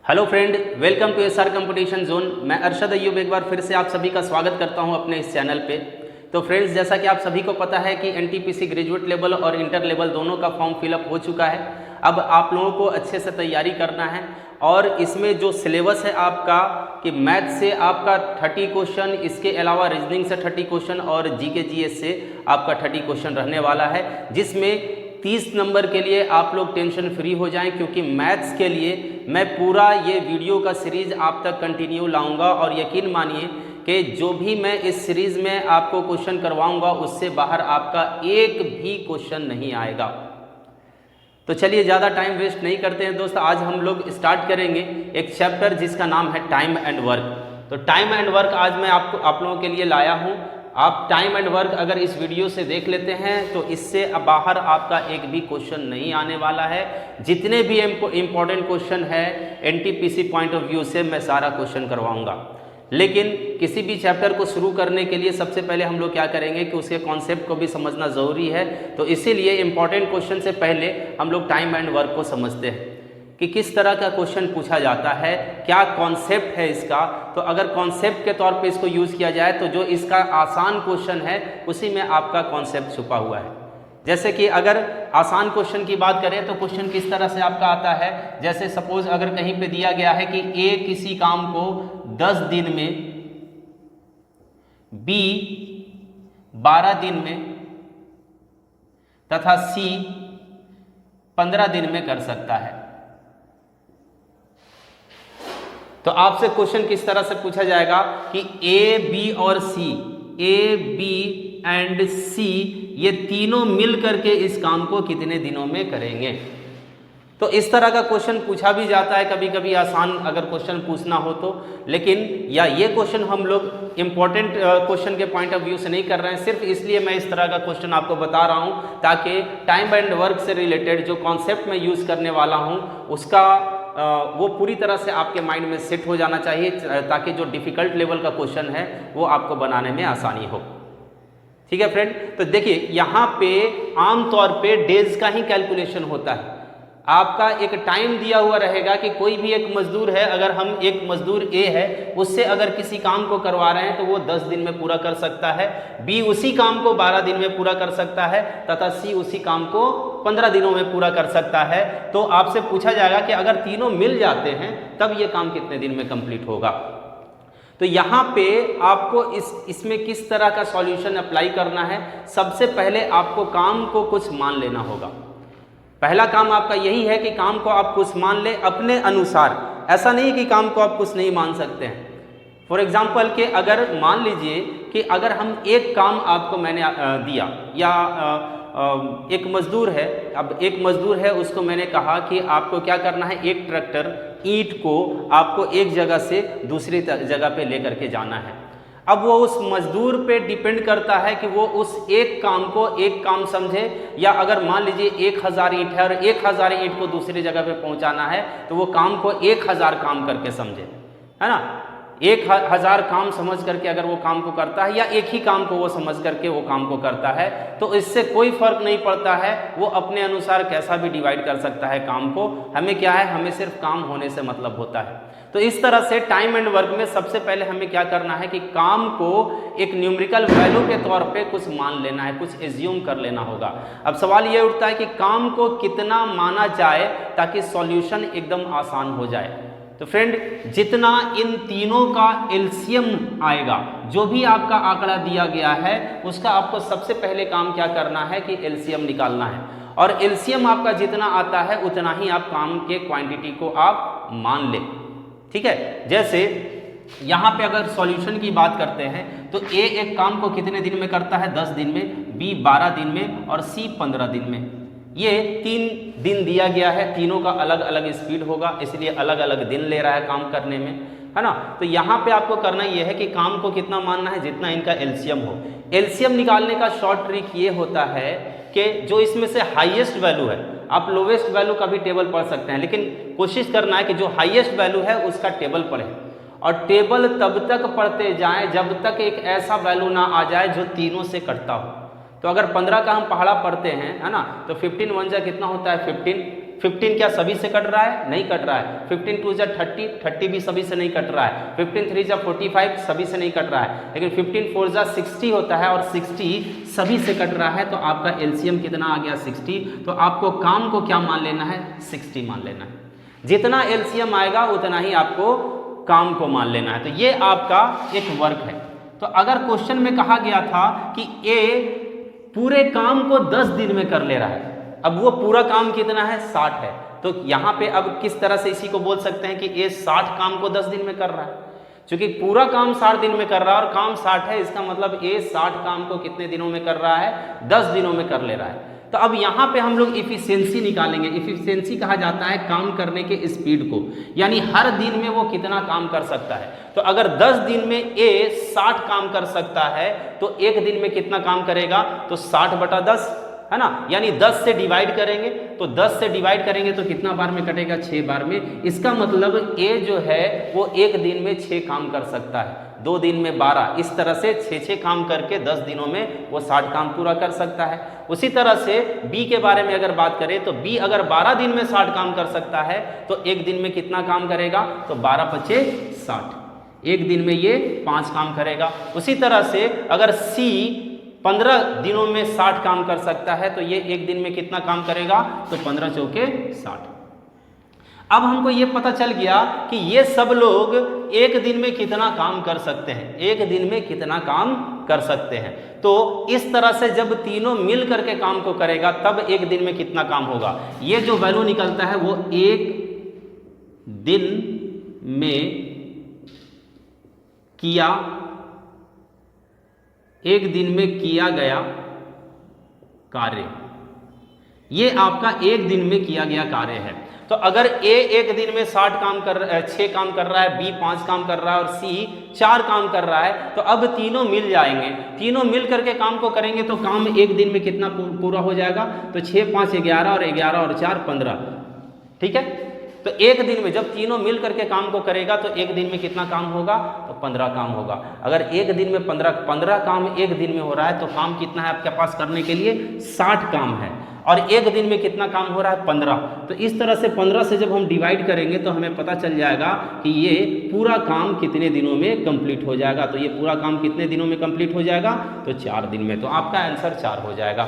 Hello friend, welcome to SR competition zone. मैं अरशद अय्यूब एक बार फिर से आप सभी का स्वागत करता हूं अपने इस चैनल पे। तो फ्रेंड्स, जैसा कि आप सभी को पता है कि एनटीपीसी ग्रेजुएट लेवल और इंटर लेवल दोनों का फॉर्म फिलअप हो चुका है। अब आप लोगों को अच्छे से तैयारी करना है और इसमें जो सिलेबस है आपका कि मैथ से आपका 30 क्वेश्चन, इसके अलावा रीजनिंग से 30 क्वेश्चन और जीके जीएस से आपका 30 क्वेश्चन रहने वाला है, जिसमें 30 नंबर के लिए आप लोग टेंशन फ्री हो जाएं, क्योंकि मैथ्स के लिए मैं पूरा ये वीडियो का सीरीज़ आप तक कंटिन्यू लाऊंगा और यकीन मानिए कि जो भी मैं इस सीरीज़ में आपको क्वेश्चन करवाऊंगा उससे बाहर आपका एक भी क्वेश्चन नहीं आएगा। तो चलिए ज़्यादा टाइम वेस्ट नहीं करते हैं दोस्त, आज हम लोग स्टार्ट करेंगे एक चैप्टर जिसका नाम है टाइम एंड वर्क। तो टाइम एंड वर्क आज मैं आप लोगों के लिए लाया हूँ। आप टाइम एंड वर्क अगर इस वीडियो से देख लेते हैं तो इससे बाहर आपका एक भी क्वेश्चन नहीं आने वाला है। जितने भी इम्पोर्टेंट क्वेश्चन है एनटीपीसी पॉइंट ऑफ व्यू से मैं सारा क्वेश्चन करवाऊंगा। लेकिन किसी भी चैप्टर को शुरू करने के लिए सबसे पहले हम लोग क्या करेंगे कि उसके कॉन्सेप्ट को भी समझना ज़रूरी है। तो इसीलिए इम्पॉर्टेंट क्वेश्चन से पहले हम लोग टाइम एंड वर्क को समझते हैं कि किस तरह का क्वेश्चन पूछा जाता है, क्या कॉन्सेप्ट है इसका। तो अगर कॉन्सेप्ट के तौर पे इसको यूज़ किया जाए तो जो इसका आसान क्वेश्चन है उसी में आपका कॉन्सेप्ट छुपा हुआ है। जैसे कि अगर आसान क्वेश्चन की बात करें तो क्वेश्चन किस तरह से आपका आता है, जैसे सपोज अगर कहीं पे दिया गया है कि ए किसी काम को 10 दिन में, बी 12 दिन में तथा सी 15 दिन में कर सकता है। तो आपसे क्वेश्चन किस तरह से पूछा जाएगा कि ए, बी और सी, ए, बी एंड सी ये तीनों मिल करके इस काम को कितने दिनों में करेंगे। तो इस तरह का क्वेश्चन पूछा भी जाता है कभी कभी, आसान अगर क्वेश्चन पूछना हो तो। लेकिन या ये क्वेश्चन हम लोग इम्पॉर्टेंट क्वेश्चन के पॉइंट ऑफ व्यू से नहीं कर रहे हैं, सिर्फ इसलिए मैं इस तरह का क्वेश्चन आपको बता रहा हूँ ताकि टाइम एंड वर्क से रिलेटेड जो कॉन्सेप्ट मैं यूज़ करने वाला हूँ उसका वो पूरी तरह से आपके माइंड में सेट हो जाना चाहिए, ताकि जो डिफ़िकल्ट लेवल का क्वेश्चन है वो आपको बनाने में आसानी हो। ठीक है फ्रेंड, तो देखिए यहाँ पे आमतौर पे डेज का ही कैलकुलेशन होता है। आपका एक टाइम दिया हुआ रहेगा कि कोई भी एक मजदूर है, अगर हम एक मजदूर ए है उससे अगर किसी काम को करवा रहे हैं तो वो 10 दिन में पूरा कर सकता है, बी उसी काम को 12 दिन में पूरा कर सकता है तथा सी उसी काम को 15 दिनों में पूरा कर सकता है। तो आपसे पूछा जाएगा कि अगर तीनों मिल जाते हैं तब ये काम कितने दिन में कंप्लीट होगा। तो यहाँ पे आपको इसमें किस तरह का सॉल्यूशन अप्लाई करना है, सबसे पहले आपको काम को कुछ मान लेना होगा। पहला काम आपका यही है कि काम को आप कुछ मान ले अपने अनुसार। ऐसा नहीं कि काम को आप कुछ नहीं मान सकते हैं। फॉर एग्जाम्पल कि अगर मान लीजिए कि अगर हम एक काम आपको मैंने दिया, या एक मजदूर है, अब एक मजदूर है उसको मैंने कहा कि आपको क्या करना है, एक ट्रैक्टर ईंट को आपको एक जगह से दूसरी जगह पे लेकर के जाना है। अब वो उस मजदूर पे डिपेंड करता है कि वो उस एक काम को एक काम समझे, या अगर मान लीजिए 1000 ईंट है और 1000 ईंट को दूसरी जगह पे पहुंचाना है तो वो काम को 1000 काम करके समझे, है ना। 1000 काम समझ करके अगर वो काम को करता है या एक ही काम को वो समझ करके वो काम को करता है तो इससे कोई फर्क नहीं पड़ता है, वो अपने अनुसार कैसा भी डिवाइड कर सकता है काम को। हमें क्या है, हमें सिर्फ काम होने से मतलब होता है। तो इस तरह से टाइम एंड वर्क में सबसे पहले हमें क्या करना है कि काम को एक न्यूमेरिकल वैल्यू के तौर पे कुछ मान लेना है, कुछ एज्यूम कर लेना होगा। अब सवाल ये उठता है कि काम को कितना माना जाए ताकि सॉल्यूशन एकदम आसान हो जाए। तो फ्रेंड, जितना इन तीनों का एलसीएम आएगा, जो भी आपका आंकड़ा दिया गया है उसका आपको सबसे पहले काम क्या करना है कि एलसीएम निकालना है। और एलसीएम आपका जितना आता है उतना ही आप काम के क्वांटिटी को आप मान ले। ठीक है, जैसे यहाँ पे अगर सॉल्यूशन की बात करते हैं तो ए एक काम को कितने दिन में करता है, 10 दिन में, बी 12 दिन में और सी 15 दिन में। ये 3 दिन दिया गया है, तीनों का अलग अलग स्पीड होगा, इसलिए अलग अलग दिन ले रहा है काम करने में, है ना। तो यहाँ पे आपको करना ये है कि काम को कितना मानना है, जितना इनका एलसीएम हो। एलसीएम निकालने का शॉर्ट ट्रिक ये होता है कि जो इसमें से हाईएस्ट वैल्यू है, आप लोवेस्ट वैल्यू का भी टेबल पढ़ सकते हैं, लेकिन कोशिश करना है कि जो हाईएस्ट वैल्यू है उसका टेबल पढ़ें। और टेबल तब तक पढ़ते जाएं जब तक एक ऐसा वैल्यू ना आ जाए जो तीनों से कटता हो। तो अगर 15 का हम पहाड़ा पढ़ते हैं, है ना, तो 15 1 जा कितना होता है 15, 15 क्या सभी से कट रहा है? नहीं कट रहा है। 15 2 30, 30 भी सभी से नहीं कट रहा है। 15 3 45 सभी से नहीं कट रहा है, लेकिन 15 4 60 होता है और 60 सभी से कट रहा है। तो आपका एलसीएम कितना आ गया? 60। तो आपको काम को क्या मान लेना है? 60 मान लेना है। जितना एलसीएम आएगा उतना ही आपको काम को मान लेना है। तो ये आपका एक वर्क है। तो अगर क्वेश्चन में कहा गया था कि ए पूरे काम को 10 दिन में कर ले रहा है, अब वो पूरा काम कितना है? 60 है। तो यहाँ पे अब किस तरह से इसी को बोल सकते हैं कि ए 60 काम को 10 दिन में कर रहा है, क्योंकि पूरा काम 60 दिन में कर रहा है और काम 60 है, इसका मतलब ए 60 काम को कितने दिनों में कर रहा है? 10 दिनों में कर ले रहा है। तो अब यहाँ पे हम लोग इफिशियंसी निकालेंगे। इफिशियंसी कहा जाता है काम करने के स्पीड को, यानी हर दिन में वो कितना काम कर सकता है। तो अगर 10 दिन में ए 60 काम कर सकता है तो एक दिन में कितना काम करेगा? तो 60/10 है ना, यानी 10 से डिवाइड करेंगे। तो 10 से डिवाइड करेंगे तो कितना बार में कटेगा? 6 बार में। इसका मतलब ए जो है वो एक दिन में 6 काम कर सकता है, 2 दिन में 12, इस तरह से 6 काम करके 10 दिनों में वो 60 काम पूरा कर सकता है। उसी तरह से बी के बारे में अगर बात करें तो बी अगर 12 दिन में 60 काम कर सकता है तो एक दिन में कितना काम करेगा? तो 12 × 5 = 60, एक दिन में ये 5 काम करेगा। उसी तरह से अगर सी 15 दिनों में 60 काम कर सकता है तो ये एक दिन में कितना काम करेगा? तो 15 × 4 = 60। अब हमको ये पता चल गया कि ये सब लोग एक दिन में कितना काम कर सकते हैं, एक दिन में कितना काम कर सकते हैं। तो इस तरह से जब तीनों मिल करके काम को करेगा तब एक दिन में कितना काम होगा। ये जो वैल्यू निकलता है वो एक दिन में किया, एक दिन में किया गया कार्य, ये आपका एक दिन में किया गया कार्य है। तो अगर ए एक दिन में 6 काम कर रहा है, बी 5 काम कर रहा है और सी 4 काम कर रहा है, तो अब तीनों मिल जाएंगे, तीनों मिल करके काम को करेंगे तो काम एक दिन में कितना पूरा हो जाएगा? तो 6 5 11 और 11 और 4 15, ठीक है। तो एक दिन में जब तीनों मिल करके काम को करेगा तो एक दिन में कितना काम होगा? तो 15 काम होगा। अगर एक दिन में 15 काम एक दिन में हो रहा है तो काम कितना है आपके पास करने के लिए? 60 काम है। और एक दिन में कितना काम हो रहा है? 15। तो इस तरह से 15 से जब हम डिवाइड करेंगे तो हमें पता चल जाएगा कि ये पूरा काम कितने दिनों में कंप्लीट हो जाएगा। तो ये पूरा काम कितने दिनों में कंप्लीट हो जाएगा? तो 4 दिन में। तो आपका आंसर 4 हो जाएगा,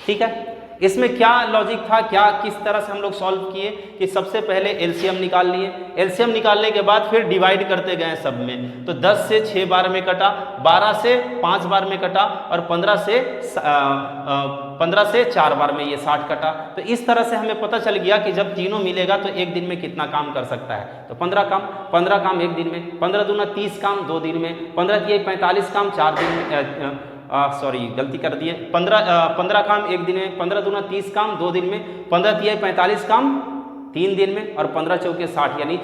ठीक है। इसमें क्या लॉजिक था, क्या किस तरह से हम लोग सॉल्व किए कि सबसे पहले एलसीएम निकाल लिए, एलसीएम निकालने के बाद फिर डिवाइड करते गए सब में। तो 10 से 6 बार में कटा, 12 से 5 बार में कटा और 15 से 4 बार में ये 60 कटा। तो इस तरह से हमें पता चल गया कि जब तीनों मिलेगा तो एक दिन में कितना काम कर सकता है। तो 15 काम एक दिन में, 15 दूना 30 काम 2 दिन में, 15 तिया 45 काम 4 दिन में, सॉरी गलती कर दिए, 15 काम एक दिन में, 15 दूना 30 काम 2 दिन में, 15 तिया 45 काम 3 दिन में और 15 चौके 60, यानी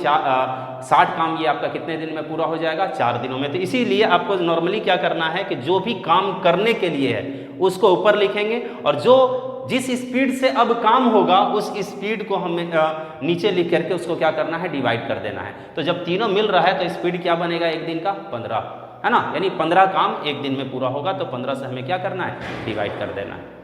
60 काम ये आपका कितने दिन में पूरा हो जाएगा? 4 दिनों में। तो इसीलिए आपको नॉर्मली क्या करना है कि जो भी काम करने के लिए है उसको ऊपर लिखेंगे और जो जिस स्पीड से अब काम होगा उस स्पीड को हमें नीचे लिख करके उसको क्या करना है? डिवाइड कर देना है। तो जब तीनों मिल रहा है तो स्पीड क्या बनेगा एक दिन का? 15, है ना, यानी 15 काम एक दिन में पूरा होगा। तो 15 से हमें क्या करना है? डिवाइड कर देना है।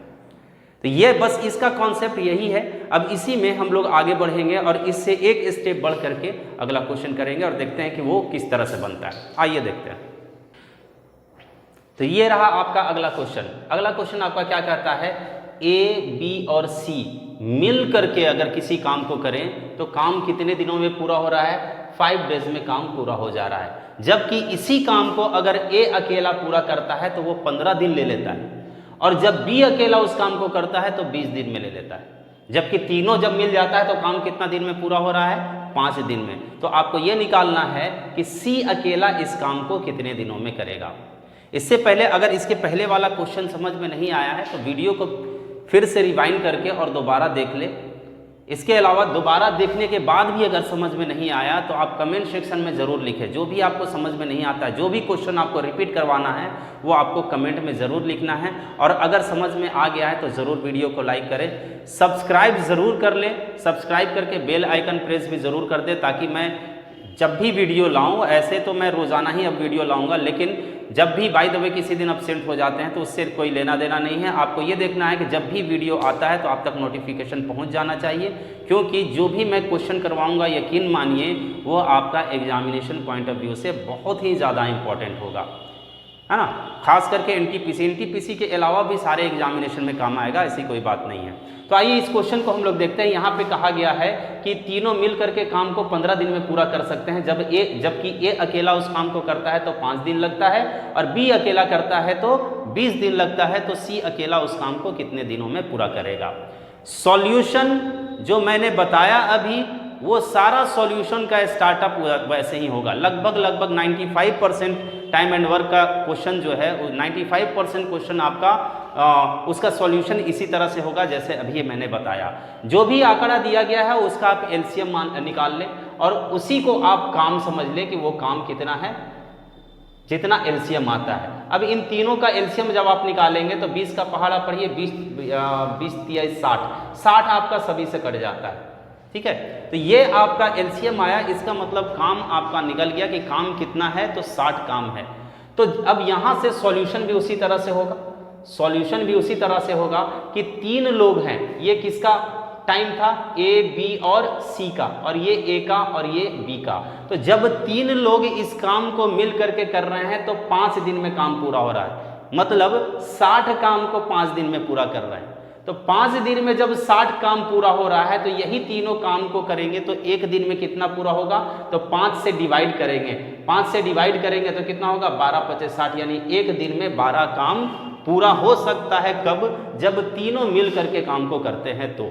तो ये बस इसका कॉन्सेप्ट यही है। अब इसी में हम लोग आगे बढ़ेंगे और इससे एक स्टेप बढ़ करके अगला क्वेश्चन करेंगे और देखते हैं कि वो किस तरह से बनता है। आइए देखते हैं। तो ये रहा आपका अगला क्वेश्चन। अगला क्वेश्चन आपका क्या कहता है? ए, बी और सी मिल करके अगर किसी काम को करें तो काम कितने दिनों में पूरा हो रहा है? 5 डेज में काम पूरा हो जा रहा है। जबकि इसी काम को अगर ए अकेला पूरा करता है तो वो 15 दिन ले लेता है और जब बी अकेला उस काम को करता है तो 20 दिन में ले लेता है। जबकि तीनों जब मिल जाता है तो काम कितना दिन में पूरा हो रहा है? 5 दिन में। तो आपको ये निकालना है कि सी अकेला इस काम को कितने दिनों में करेगा। इससे पहले अगर इसके पहले वाला क्वेश्चन समझ में नहीं आया है तो वीडियो को फिर से रिवाइंड करके और दोबारा देख ले। इसके अलावा दोबारा देखने के बाद भी अगर समझ में नहीं आया तो आप कमेंट सेक्शन में ज़रूर लिखें। जो भी आपको समझ में नहीं आता, जो भी क्वेश्चन आपको रिपीट करवाना है वो आपको कमेंट में ज़रूर लिखना है। और अगर समझ में आ गया है तो ज़रूर वीडियो को लाइक करें, सब्सक्राइब ज़रूर कर लें, सब्सक्राइब करके बेल आइकन प्रेस भी ज़रूर कर दें ताकि मैं जब भी वीडियो लाऊं, ऐसे तो मैं रोज़ाना ही अब वीडियो लाऊंगा, लेकिन जब भी बाय द वे किसी दिन अपसेंट हो जाते हैं तो उससे कोई लेना देना नहीं है। आपको ये देखना है कि जब भी वीडियो आता है तो आप तक नोटिफिकेशन पहुंच जाना चाहिए, क्योंकि जो भी मैं क्वेश्चन करवाऊंगा यकीन मानिए वो आपका एग्जामिनेशन पॉइंट ऑफ व्यू से बहुत ही ज़्यादा इंपॉर्टेंट होगा, है ना। खास करके एनटीपीसी के अलावा भी सारे एग्जामिनेशन में काम आएगा, ऐसी कोई बात नहीं है। तो आइए इस क्वेश्चन को हम लोग देखते हैं। यहाँ पे कहा गया है कि तीनों मिल करके काम को 15 दिन में पूरा कर सकते हैं, जबकि ए अकेला उस काम को करता है तो 5 दिन लगता है, और बी अकेला करता है तो 20 दिन लगता है। तो सी अकेला उस काम को कितने दिनों में पूरा करेगा। सॉल्यूशन जो मैंने बताया अभी, वो सारा सॉल्यूशन का स्टार्टअप वैसे ही होगा। लगभग 95% टाइम एंड वर्क का क्वेश्चन जो है, 95% क्वेश्चन आपका उसका सॉल्यूशन इसी तरह से होगा जैसे अभी मैंने बताया। जो भी आंकड़ा दिया गया है उसका आप एलसीएम निकाल लें और उसी को आप काम समझ लें कि वो काम कितना है, जितना एलसीएम आता है। अब इन तीनों का एलसीएम जब आप निकालेंगे तो 20 का पहाड़ा पढ़िए, 20 तिया 60 आपका सभी से कट जाता है, ठीक है। तो ये आपका एलसीएम आया, इसका मतलब काम आपका निकल गया कि काम कितना है, तो 60 काम है। तो अब यहां से सॉल्यूशन भी उसी तरह से होगा, सॉल्यूशन भी उसी तरह से होगा कि 3 लोग हैं, ये किसका टाइम था, ए बी और सी का, और ये ए का और ये बी का। तो जब 3 लोग इस काम को मिल करके कर रहे हैं तो 5 दिन में काम पूरा हो रहा है, मतलब 60 काम को 5 दिन में पूरा कर रहे हैं। तो 5 दिन में जब 60 काम पूरा हो रहा है तो यही तीनों काम को करेंगे तो एक दिन में कितना पूरा होगा, तो 5 से डिवाइड करेंगे, 5 से डिवाइड करेंगे तो कितना होगा, 12 × 5 = 60, यानी एक दिन में 12 काम पूरा हो सकता है। कब, जब तीनों मिल करके काम को करते हैं। तो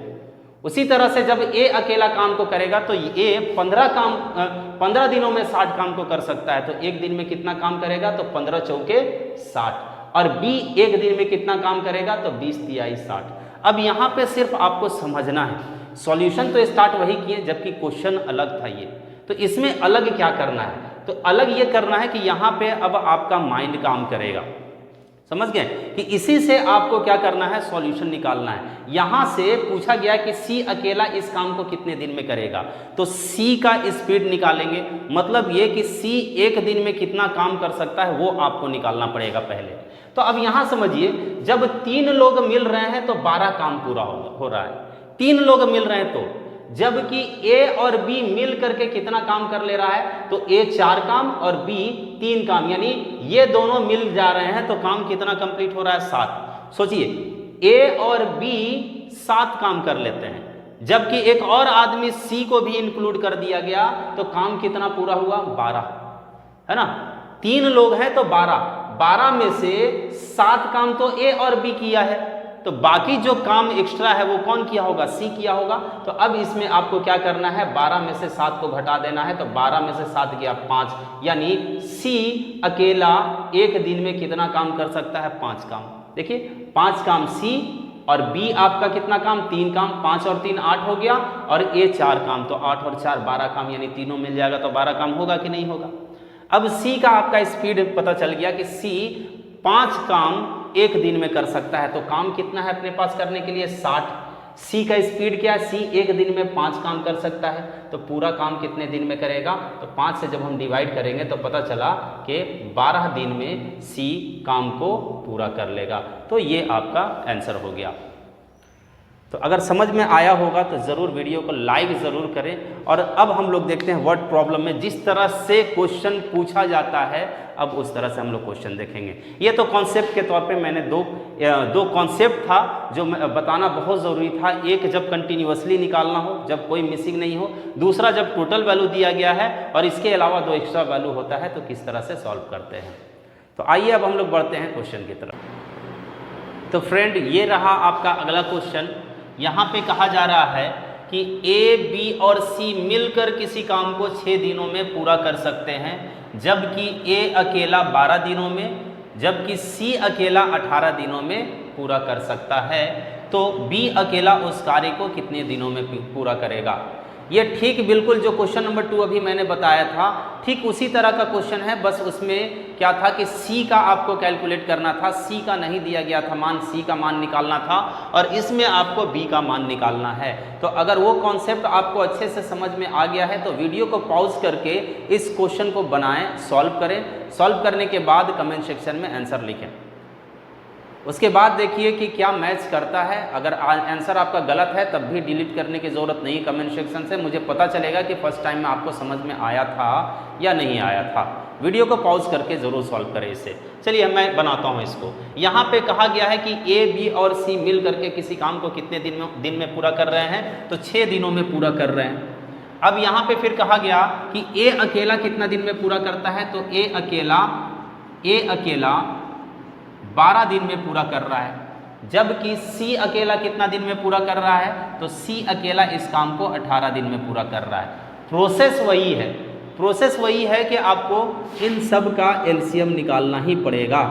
उसी तरह से जब ए अकेला काम को करेगा तो ए 15 दिनों में 60 काम को कर सकता है, तो एक दिन में कितना काम करेगा, तो 15 × 4 = 60, और बी एक दिन में कितना काम करेगा, तो 20 × 3 = 60। अब यहाँ पे सिर्फ आपको समझना है, सॉल्यूशन तो स्टार्ट वही किए जबकि क्वेश्चन अलग था ये, तो इसमें अलग क्या करना है, तो अलग ये करना है कि यहाँ पे अब आपका माइंड काम करेगा, समझ गए कि इसी से आपको क्या करना है, सॉल्यूशन निकालना है। यहां से पूछा गया कि सी अकेला इस काम को कितने दिन में करेगा, तो सी का स्पीड निकालेंगे, मतलब ये कि सी एक दिन में कितना काम कर सकता है वो आपको निकालना पड़ेगा पहले। तो अब यहां समझिए, जब 3 लोग मिल रहे हैं तो 12 काम पूरा हो रहा है, 3 लोग मिल रहे हैं तो, जबकि ए और बी मिल करके कितना काम कर ले रहा है, तो ए 4 काम और बी 3 काम, यानी ये दोनों मिल जा रहे हैं तो काम कितना कंप्लीट हो रहा है, 7। सोचिए, ए और बी 7 काम कर लेते हैं, जबकि एक और आदमी सी को भी इंक्लूड कर दिया गया तो काम कितना पूरा हुआ, 12, है ना। 3 लोग हैं तो 12 में से 7 काम तो ए और बी किया है, तो बाकी जो काम एक्स्ट्रा है वो कौन किया होगा, सी किया होगा। तो अब इसमें आपको क्या करना है, 12 में से 7 को घटा देना है, तो 12 में से 7 गया 5, यानी सी अकेला एक दिन में कितना काम कर सकता है, 5 काम। देखिए 5 काम सी, और बी आपका कितना काम, 3 काम, 5 और 3 8 हो गया, और ए 4 काम, तो 8 और 4 12 काम, यानी तीनों मिल जाएगा तो 12 काम होगा कि नहीं होगा। अब सी का आपका स्पीड पता चल गया कि सी 5 काम एक दिन में कर सकता है, तो काम कितना है अपने पास करने के लिए, 60। सी का स्पीड क्या है, सी एक दिन में 5 काम कर सकता है, तो पूरा काम कितने दिन में करेगा, तो 5 से जब हम डिवाइड करेंगे तो पता चला कि 12 दिन में सी काम को पूरा कर लेगा। तो ये आपका आंसर हो गया। तो अगर समझ में आया होगा तो ज़रूर वीडियो को लाइक ज़रूर करें। और अब हम लोग देखते हैं वर्ड प्रॉब्लम में जिस तरह से क्वेश्चन पूछा जाता है, अब उस तरह से हम लोग क्वेश्चन देखेंगे। ये तो कॉन्सेप्ट के तौर पे मैंने दो कॉन्सेप्ट था जो बताना बहुत ज़रूरी था। एक जब कंटिन्यूअसली निकालना हो, जब कोई मिसिंग नहीं हो, दूसरा जब टोटल वैल्यू दिया गया है और इसके अलावा 2 एक्स्ट्रा वैल्यू होता है तो किस तरह से सॉल्व करते हैं। तो आइए अब हम लोग बढ़ते हैं क्वेश्चन की तरफ। तो फ्रेंड, ये रहा आपका अगला क्वेश्चन। यहाँ पे कहा जा रहा है कि ए, बी और सी मिलकर किसी काम को 6 दिनों में पूरा कर सकते हैं, जबकि ए अकेला 12 दिनों में, जबकि सी अकेला 18 दिनों में पूरा कर सकता है। तो बी अकेला उस कार्य को कितने दिनों में पूरा करेगा। ये ठीक बिल्कुल जो क्वेश्चन नंबर 2 अभी मैंने बताया था ठीक उसी तरह का क्वेश्चन है, बस उसमें क्या था कि सी का आपको कैलकुलेट करना था, सी का नहीं दिया गया था मान, सी का मान निकालना था और इसमें आपको बी का मान निकालना है। तो अगर वो कॉन्सेप्ट आपको अच्छे से समझ में आ गया है तो वीडियो को पॉज करके इस क्वेश्चन को बनाएं, सॉल्व करें, सॉल्व करने के बाद कमेंट सेक्शन में आंसर लिखें। उसके बाद देखिए कि क्या मैच करता है। अगर आंसर आपका गलत है तब भी डिलीट करने की ज़रूरत नहीं कमेंट सेक्शन से, मुझे पता चलेगा कि फर्स्ट टाइम में आपको समझ में आया था या नहीं आया था। वीडियो को पॉज करके ज़रूर सॉल्व करें इसे। चलिए मैं बनाता हूँ इसको। यहाँ पे कहा गया है कि ए, बी और सी मिल करके किसी काम को कितने दिन में पूरा कर रहे हैं, तो 6 दिनों में पूरा कर रहे हैं। अब यहाँ पे फिर कहा गया कि ए अकेला कितना दिन में पूरा करता है, तो ए अकेला 12 दिन में पूरा कर रहा है, जबकि सी अकेला कितना दिन में पूरा कर रहा है, तो सी अकेला इस काम को 18 दिन में पूरा कर रहा है। प्रोसेस वही है कि आपको इन सब का एलसीएम निकालना ही पड़ेगा।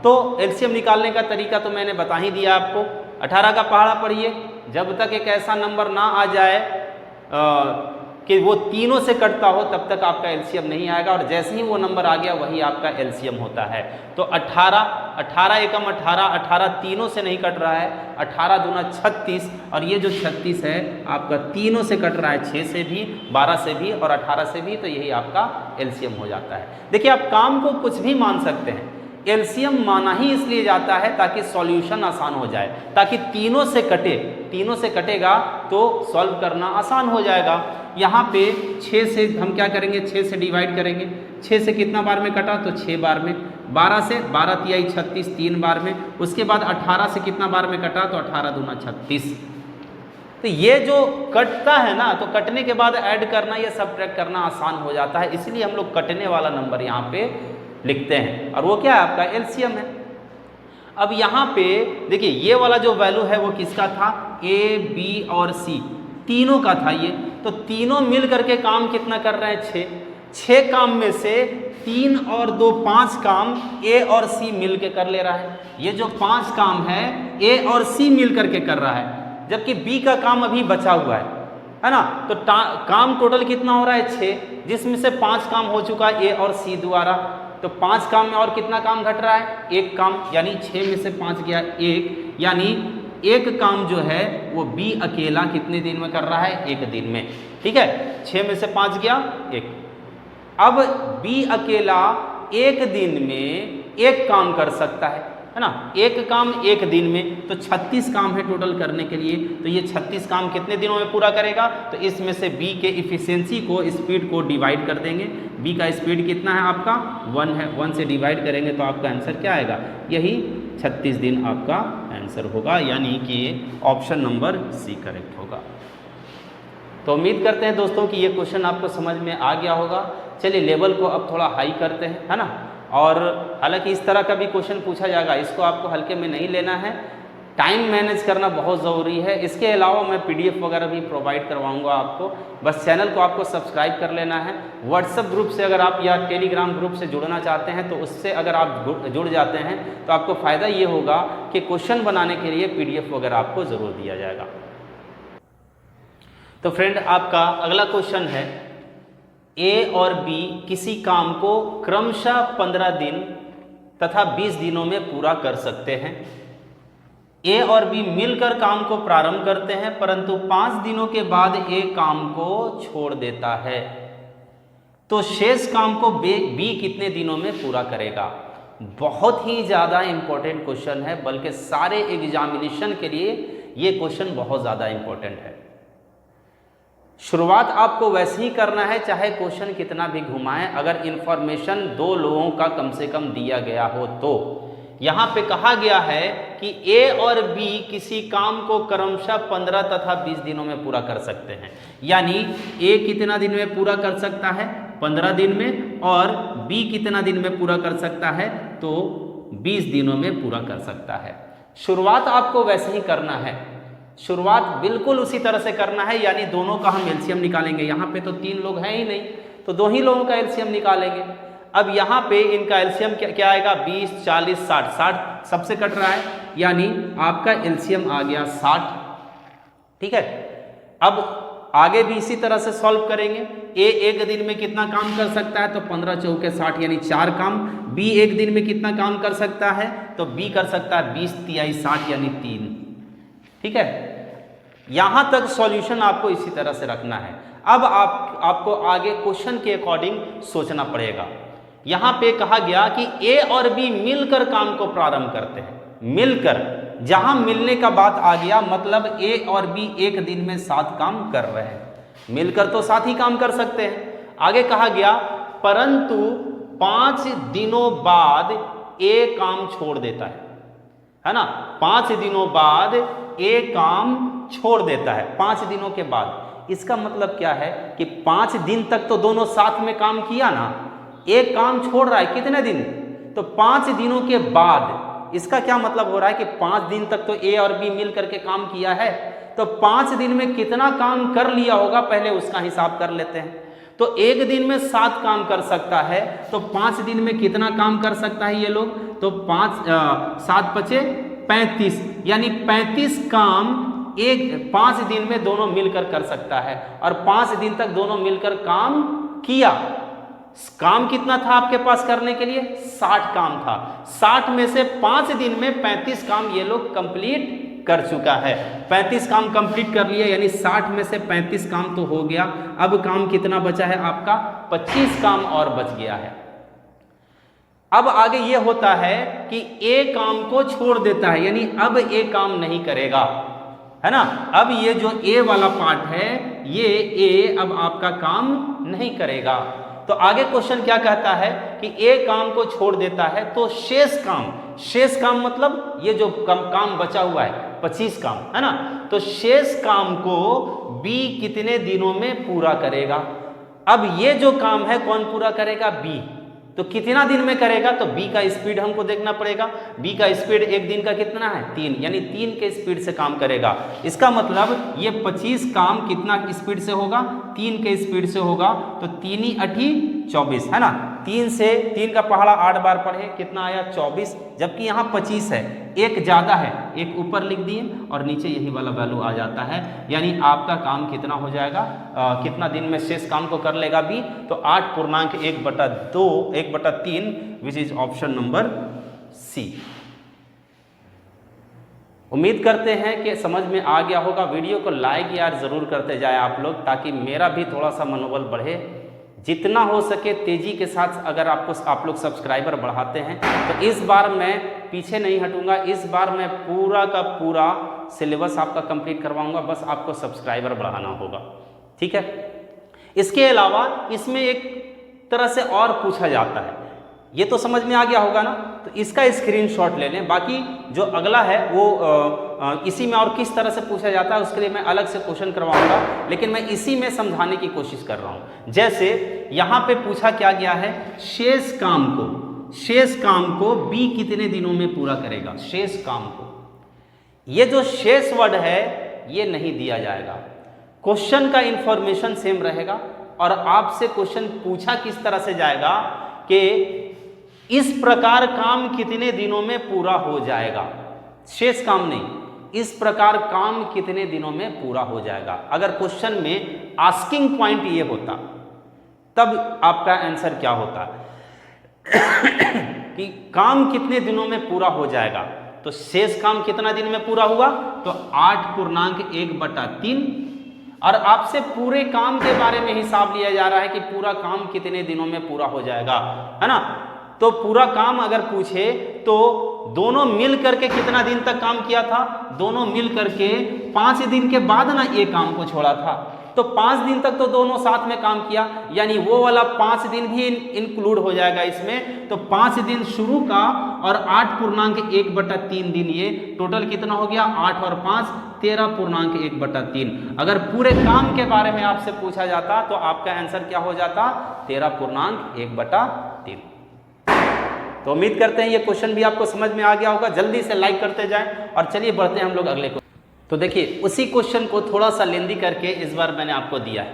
तो एलसीएम निकालने का तरीका तो मैंने बता ही दिया आपको। 18 का पहाड़ा पढ़िए, जब तक एक ऐसा नंबर ना आ जाए कि वो तीनों से कटता हो तब तक आपका एलसीएम नहीं आएगा, और जैसे ही वो नंबर आ गया वही आपका एलसीएम होता है। तो 18 एकम 18 तीनों से नहीं कट रहा है, 18 दूना 36, और ये जो 36 है आपका तीनों से कट रहा है, 6 से भी, 12 से भी और 18 से भी, तो यही आपका एलसीएम हो जाता है। देखिए आप काम को कुछ भी मान सकते हैं, एलसीएम माना ही इसलिए जाता है ताकि सॉल्यूशन आसान हो जाए, ताकि तीनों से कटेगा तो सॉल्व करना आसान हो जाएगा। यहाँ पे 6 से हम क्या करेंगे, 6 से डिवाइड करेंगे। 6 से कितना बार में कटा, तो 6 बार में। 12 से 12 तिहाई 36 3 बार में। उसके बाद 18 से कितना बार में कटा, तो 18 दूना 36। तो ये जो कटता है ना, तो कटने के बाद ऐड करना या सब्ट्रैक्ट करना आसान हो जाता है, इसलिए हम लोग कटने वाला नंबर यहाँ पे लिखते हैं, और वो क्या है आपका एलसीएम है। अब यहाँ पे देखिए ये वाला जो वैल्यू है वो किसका था, ए, बी और सी तीनों का था ये। तो तीनों मिल करके काम कितना कर रहे हैं, 6 काम में से 3 और 2 5 काम ए और सी मिल के कर ले रहा है। ये जो 5 काम है ए और सी मिल करके कर रहा है, जबकि बी का काम अभी बचा हुआ है ना। तो काम टोटल कितना हो रहा है, 6, जिसमें से 5 काम हो चुका है ए और सी द्वारा। तो 5 काम में और कितना काम घट रहा है, 1 काम, यानी 6 में से 5 गया 1, यानी 1 काम जो है वो बी अकेला कितने दिन में कर रहा है, 1 दिन में। ठीक है, 6 में से 5 गया 1। अब बी अकेला 1 दिन में 1 काम कर सकता है ना, 1 काम 1 दिन में, तो 36 काम है टोटल करने के लिए। तो ये 36 काम कितने दिनों में पूरा करेगा, तो इसमें से बी के इफिशियंसी को, स्पीड को डिवाइड कर देंगे। बी का स्पीड कितना है आपका 1 है, 1 से डिवाइड करेंगे तो आपका आंसर क्या आएगा, यही 36 दिन आपका आंसर होगा, यानी कि ऑप्शन नंबर सी करेक्ट होगा। तो उम्मीद करते हैं दोस्तों कि ये क्वेश्चन आपको समझ में आ गया होगा। चलिए लेवल को अब थोड़ा हाई करते हैं, है ना। और हालांकि इस तरह का भी क्वेश्चन पूछा जाएगा, इसको आपको हल्के में नहीं लेना है, टाइम मैनेज करना बहुत ज़रूरी है। इसके अलावा मैं पीडीएफ वगैरह भी प्रोवाइड करवाऊंगा आपको, बस चैनल को आपको सब्सक्राइब कर लेना है। व्हाट्सएप ग्रुप से अगर आप या टेलीग्राम ग्रुप से जुड़ना चाहते हैं तो उससे अगर आप जुड़ जाते हैं तो आपको फ़ायदा ये होगा कि क्वेश्चन बनाने के लिए पीडीएफ वगैरह आपको ज़रूर दिया जाएगा। तो फ्रेंड आपका अगला क्वेश्चन है, ए और बी किसी काम को क्रमशः 15 दिन तथा 20 दिनों में पूरा कर सकते हैं। ए और बी मिलकर काम को प्रारंभ करते हैं, परंतु 5 दिनों के बाद ए काम को छोड़ देता है, तो शेष काम को बी कितने दिनों में पूरा करेगा। बहुत ही ज़्यादा इंपॉर्टेंट क्वेश्चन है, बल्कि सारे एग्जामिनेशन के लिए ये क्वेश्चन बहुत ज़्यादा इंपॉर्टेंट है। शुरुआत आपको वैसे ही करना है, चाहे क्वेश्चन कितना भी घुमाएं, अगर इंफॉर्मेशन 2 लोगों का कम से कम दिया गया हो तो। यहाँ पे कहा गया है कि ए और बी किसी काम को क्रमशः 15 तथा 20 दिनों में पूरा कर सकते हैं, यानी ए कितना दिन में पूरा कर सकता है, 15 दिन में, और बी कितना दिन में पूरा कर सकता है, तो 20 दिनों में पूरा कर सकता है। शुरुआत आपको वैसे ही करना है, शुरुआत बिल्कुल उसी तरह से करना है, यानी दोनों का हम एलसीएम निकालेंगे। यहाँ पे तो 3 लोग हैं ही नहीं, तो 2 ही लोगों का एलसीएम निकालेंगे। अब यहाँ पे इनका एलसीएम क्या आएगा, 20 40 60, 60 सबसे कट रहा है, यानी आपका एलसीएम आ गया 60। ठीक है, अब आगे भी इसी तरह से सॉल्व करेंगे। ए एक दिन में कितना काम कर सकता है, तो 15 चौके 60 यानी 4 काम। बी एक दिन में कितना काम कर सकता है, तो बी कर सकता है 20 तिहाई 60 यानी 3। ठीक है, यहां तक सॉल्यूशन आपको इसी तरह से रखना है। अब आपको आगे क्वेश्चन के अकॉर्डिंग सोचना पड़ेगा। यहां पे कहा गया कि ए और बी मिलकर काम को प्रारंभ करते हैं, मिलकर, जहां मिलने का बात आ गया मतलब ए और बी एक दिन में 7 काम कर रहे हैं, मिलकर तो 7 ही काम कर सकते हैं। आगे कहा गया परंतु 5 दिनों बाद ए काम छोड़ देता है ना, 5 दिनों बाद ए काम छोड़ देता है, 5 दिनों के बाद। इसका मतलब क्या है कि 5 दिन तक तो दोनों साथ में काम किया ना, एक काम छोड़ रहा है कितने दिन, तो 5 दिनों के बाद। इसका क्या मतलब हो रहा है कि 5 दिन तक तो ए और बी मिल करके काम किया है, तो 5 दिन में कितना काम कर लिया होगा पहले उसका हिसाब कर लेते हैं। तो एक दिन में 7 काम कर सकता है, तो 5 दिन में कितना काम कर सकता है ये लोग, तो 7 पचे 35 यानी 35 काम 5 दिन में दोनों मिलकर कर सकता है। और 5 दिन तक दोनों मिलकर काम किया। काम कितना था आपके पास करने के लिए, 60 काम था। 60 में से 5 दिन में 35 काम ये लोग कंप्लीट कर चुका है। 35 काम कंप्लीट कर लिया यानी 60 में से 35 काम तो हो गया। अब काम कितना बचा है आपका, 25 काम और बच गया है। अब आगे ये होता है कि ए काम को छोड़ देता है, यानी अब ए काम नहीं करेगा, है ना। अब ये जो ए वाला पार्ट है, ये ए अब आपका काम नहीं करेगा। तो आगे क्वेश्चन क्या कहता है कि ए काम को छोड़ देता है, तो शेष काम मतलब ये जो काम बचा हुआ है 25 काम, है ना, तो शेष काम को बी कितने दिनों में पूरा करेगा। अब ये जो काम है कौन पूरा करेगा, बी। तो कितना दिन में करेगा, तो बी का स्पीड हमको देखना पड़ेगा। बी का स्पीड एक दिन का कितना है, 3, यानी 3 के स्पीड से काम करेगा। इसका मतलब ये 25 काम कितना स्पीड से होगा, 3 के स्पीड से होगा। तो 3 8 24, है ना, 3 का पहाड़ा 8 बार पढ़े, कितना आया 24, जबकि यहाँ 25 है, एक ज़्यादा है, एक ऊपर लिख दिए और नीचे यही वाला वैल्यू आ जाता है। यानी आपका काम कितना हो जाएगा, कितना दिन में शेष काम को कर लेगा बी, तो 8.1/2 1/3 which is option number C. उम्मीद करते हैं कि समझ में आ गया होगा। वीडियो को लाइक यार ज़रूर करते जाए आप लोग, ताकि मेरा भी थोड़ा सा मनोबल बढ़े। जितना हो सके तेज़ी के साथ अगर आप लोग सब्सक्राइबर बढ़ाते हैं, तो इस बार मैं पीछे नहीं हटूंगा। इस बार मैं पूरा का पूरा सिलेबस आपका कंप्लीट करवाऊंगा, बस आपको सब्सक्राइबर बढ़ाना होगा, ठीक है। इसके अलावा इसमें एक तरह से और पूछा जाता है, ये तो समझ में आ गया होगा ना, तो इसका स्क्रीनशॉट ले लें। बाकी जो अगला है वो इसी में और किस तरह से पूछा जाता है उसके लिए मैं अलग से क्वेश्चन करवाऊंगा, लेकिन मैं इसी में समझाने की कोशिश कर रहा हूं। जैसे यहाँ पे पूछा क्या गया है, शेष काम को बी कितने दिनों में पूरा करेगा, शेष काम को। ये जो शेष वर्ड है ये नहीं दिया जाएगा, क्वेश्चन का इंफॉर्मेशन सेम रहेगा और आपसे क्वेश्चन पूछा किस तरह से जाएगा कि इस प्रकार काम कितने दिनों में पूरा हो जाएगा, शेष काम नहीं, इस प्रकार काम कितने दिनों में पूरा हो जाएगा। अगर क्वेश्चन में आस्किंग पॉइंट ये होता तब आपका आंसर क्या होता कि काम कितने दिनों में पूरा हो जाएगा, तो शेष काम कितना दिन में पूरा हुआ, तो 8.1/3। और आपसे पूरे काम के बारे में हिसाब लिया जा रहा है कि पूरा काम कितने दिनों में पूरा हो जाएगा, है ना। तो पूरा काम अगर पूछे तो दोनों मिल करके कितना दिन तक काम किया था, दोनों मिल करके 5 दिन के बाद ना ये काम को छोड़ा था, तो 5 दिन तक तो दोनों साथ में काम किया, यानी वो वाला 5 दिन भी इंक्लूड हो जाएगा इसमें। तो 5 दिन शुरू का और 8.1/3 दिन, ये टोटल कितना हो गया, 8 और 5 13.1/3। अगर पूरे काम के बारे में आपसे पूछा जाता तो आपका आंसर क्या हो जाता, 13.1/3। तो उम्मीद करते हैं ये क्वेश्चन भी आपको समझ में आ गया होगा। जल्दी से लाइक करते जाएं और चलिए बढ़ते हैं हम लोग अगले क्वेश्चन। तो देखिए उसी क्वेश्चन को थोड़ा सा लेंदी करके इस बार मैंने आपको दिया है।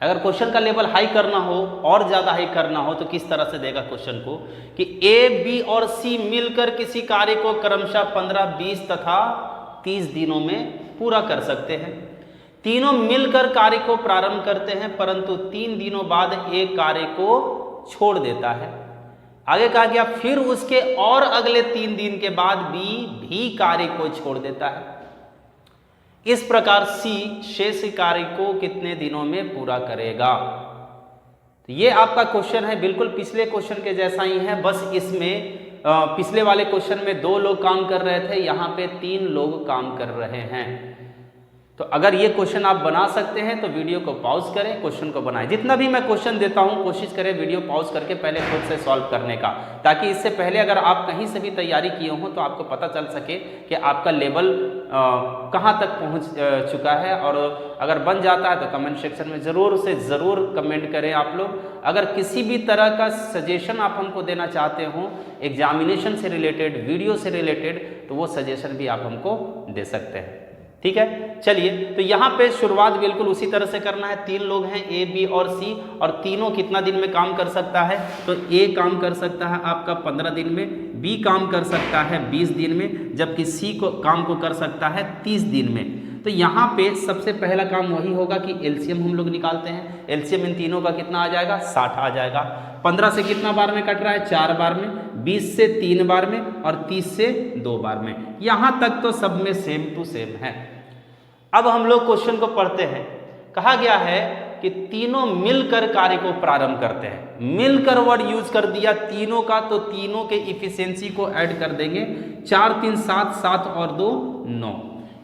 अगर क्वेश्चन का लेवल हाई करना हो और ज़्यादा हाई करना हो तो किस तरह से देगा क्वेश्चन को कि ए, बी और सी मिलकर किसी कार्य को क्रमशः 15, 20 तथा 30 दिनों में पूरा कर सकते हैं। तीनों मिलकर कार्य को प्रारंभ करते हैं परंतु 3 दिनों बाद एक कार्य को छोड़ देता है। आगे कहा गया फिर उसके और अगले 3 दिन के बाद बी भी कार्य को छोड़ देता है। इस प्रकार सी शेष कार्य को कितने दिनों में पूरा करेगा। तो ये आपका क्वेश्चन है, बिल्कुल पिछले क्वेश्चन के जैसा ही है, बस इसमें पिछले वाले क्वेश्चन में 2 लोग काम कर रहे थे, यहाँ पे 3 लोग काम कर रहे हैं। तो अगर ये क्वेश्चन आप बना सकते हैं तो वीडियो को पॉज करें, क्वेश्चन को बनाएं। जितना भी मैं क्वेश्चन देता हूं कोशिश करें वीडियो पॉज करके पहले खुद से सॉल्व करने का, ताकि इससे पहले अगर आप कहीं से भी तैयारी किए हों तो आपको पता चल सके कि आपका लेवल कहां तक पहुंच चुका है। और अगर बन जाता है तो कमेंट सेक्शन में ज़रूर से ज़रूर कमेंट करें आप लोग। अगर किसी भी तरह का सजेशन आप हमको देना चाहते हो एग्जामिनेशन से रिलेटेड, वीडियो से रिलेटेड, तो वो सजेशन भी आप हमको दे सकते हैं। ठीक है, चलिए तो यहाँ पे शुरुआत बिल्कुल उसी तरह से करना है। 3 लोग हैं ए, बी और सी, और तीनों कितना दिन में काम कर सकता है, तो ए काम कर सकता है आपका 15 दिन में, बी काम कर सकता है 20 दिन में, जबकि सी को काम को कर सकता है 30 दिन में। तो यहाँ पे सबसे पहला काम वही होगा कि एलसीएम हम लोग निकालते हैं। एलसीएम इन तीनों का कितना आ जाएगा, 60 आ जाएगा। 15 से कितना बार में कट रहा है, 4 बार में, 20 से 3 बार में, और 30 से 2 बार में। यहाँ तक तो सब में सेम टू सेम है। अब हम लोग क्वेश्चन को पढ़ते हैं। कहा गया है कि तीनों मिलकर कार्य को प्रारंभ करते हैं। मिलकर वर्ड यूज कर दिया तीनों का, तो तीनों के इफिशियंसी को ऐड कर देंगे। 4 3 7, 7 और 2 9,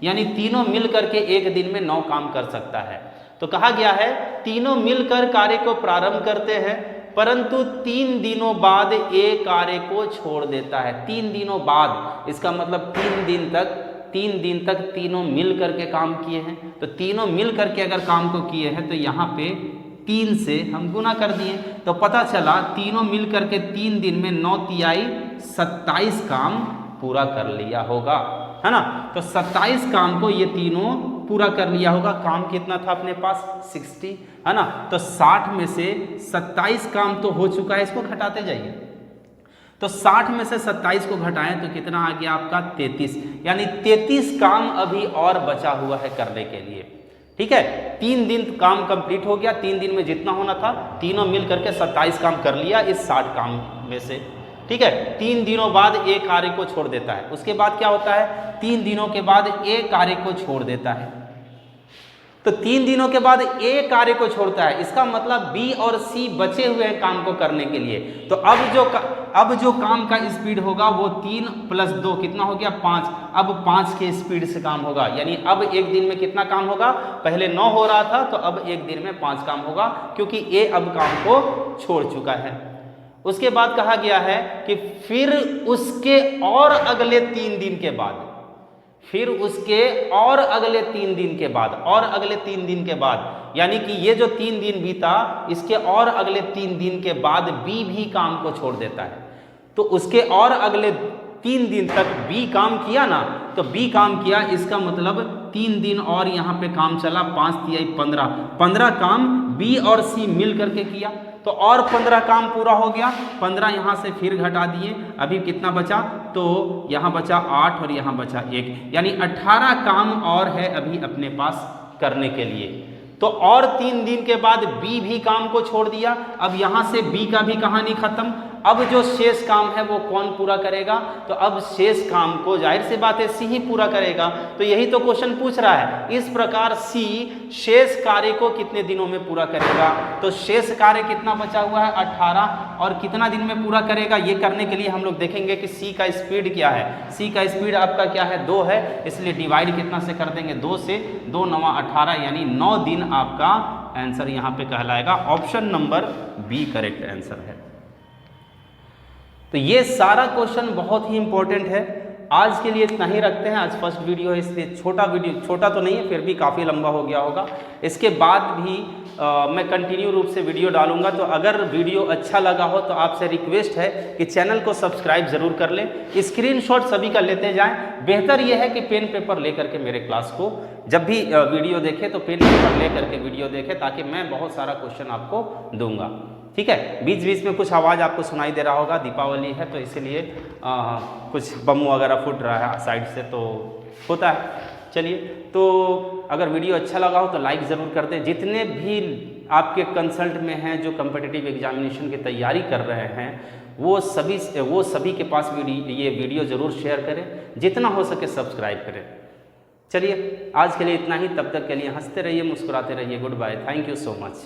यानी तीनों मिलकर के एक दिन में 9 काम कर सकता है। तो कहा गया है तीनों मिलकर कार्य को प्रारंभ करते हैं परंतु 3 दिनों बाद एक कार्य को छोड़ देता है। 3 दिनों बाद, इसका मतलब 3 दिन तक तीनों मिल करके काम किए हैं। तो तीनों मिल करके अगर काम को किए हैं तो यहाँ पे 3 से हम गुना कर दिए, तो पता चला तीनों मिल करके 3 दिन में 9 तिहाई 27 काम पूरा कर लिया होगा, है ना। तो 27 काम को ये तीनों पूरा कर लिया होगा। काम कितना था अपने पास, 60, है ना। तो 60 में से 27 काम तो हो चुका है, इसको घटाते जाइए। तो 60 में से 27 को घटाएं तो कितना आ गया आपका, 33, यानी 33 काम अभी और बचा हुआ है करने के लिए। ठीक है, 3 दिन काम कंप्लीट हो गया। 3 दिन में जितना होना था तीनों मिल करके 27 काम कर लिया इस 60 काम में से। ठीक है, 3 दिनों बाद एक कार्य को छोड़ देता है। उसके बाद क्या होता है, 3 दिनों के बाद एक कार्य को छोड़ देता है। तो 3 दिनों के बाद ए कार्य को छोड़ता है, इसका मतलब बी और सी बचे हुए हैं काम को करने के लिए। तो अब जो काम का स्पीड होगा वो 3 + 2 कितना हो गया, 5। अब 5 के स्पीड से काम होगा, यानी अब एक दिन में कितना काम होगा, पहले 9 हो रहा था तो अब एक दिन में 5 काम होगा, क्योंकि ए अब काम को छोड़ चुका है। उसके बाद कहा गया है कि फिर उसके और अगले 3 दिन के बाद, फिर उसके और अगले 3 दिन के बाद, और अगले 3 दिन के बाद, यानी कि ये जो 3 दिन बीता इसके और अगले 3 दिन के बाद बी भी काम को छोड़ देता है। तो उसके और अगले 3 दिन तक बी काम किया ना, तो बी काम किया, इसका मतलब 3 दिन और यहाँ पे काम चला, 5 तिहाई 15 काम बी और सी मिल करके किया। तो और 15 काम पूरा हो गया, 15 यहाँ से फिर घटा दिए, अभी कितना बचा, तो यहाँ बचा 8 और यहाँ बचा 1, यानी 18 काम और है अभी अपने पास करने के लिए। तो और 3 दिन के बाद बी भी काम को छोड़ दिया। अब यहाँ से बी का भी कहानी खत्म। अब जो शेष काम है वो कौन पूरा करेगा, तो अब शेष काम को जाहिर सी बात है सी ही पूरा करेगा। तो यही तो क्वेश्चन पूछ रहा है। इस प्रकार सी शेष कार्य को कितने दिनों में पूरा करेगा, तो शेष कार्य कितना बचा हुआ है, 18, और कितना दिन में पूरा करेगा, ये करने के लिए हम लोग देखेंगे कि सी का स्पीड क्या है। सी का स्पीड आपका क्या है, 2 है, इसलिए डिवाइड कितना से कर देंगे, 2 से, 2 × 9 18, यानी 9 दिन आपका आंसर यहाँ पे कहलाएगा। Option number B correct answer है। तो ये सारा क्वेश्चन बहुत ही इंपॉर्टेंट है। आज के लिए इतना ही रखते हैं। आज फर्स्ट वीडियो है इसलिए छोटा तो नहीं है, फिर भी काफ़ी लंबा हो गया होगा। इसके बाद भी मैं कंटिन्यू रूप से वीडियो डालूंगा। तो अगर वीडियो अच्छा लगा हो तो आपसे रिक्वेस्ट है कि चैनल को सब्सक्राइब ज़रूर कर लें, स्क्रीनशॉट सभी का लेते जाएं। बेहतर यह है कि पेन पेपर लेकर के मेरे क्लास को जब भी वीडियो देखें तो पेन पेपर लेकर के वीडियो देखें, ताकि मैं बहुत सारा क्वेश्चन आपको दूंगा। ठीक है, बीच बीच में कुछ आवाज़ आपको सुनाई दे रहा होगा, दीपावली है तो इसीलिए कुछ बम वगैरह फूट रहा है साइड से, तो होता है। चलिए, तो अगर वीडियो अच्छा लगा हो तो लाइक ज़रूर कर दें। जितने भी आपके कंसल्ट में हैं जो कम्पिटिटिव एग्जामिनेशन की तैयारी कर रहे हैं वो सभी के पास ये वीडियो ज़रूर शेयर करें, जितना हो सके सब्सक्राइब करें। चलिए, आज के लिए इतना ही। तब तक के लिए हंसते रहिए, मुस्कुराते रहिए। Goodbye, thank you so much.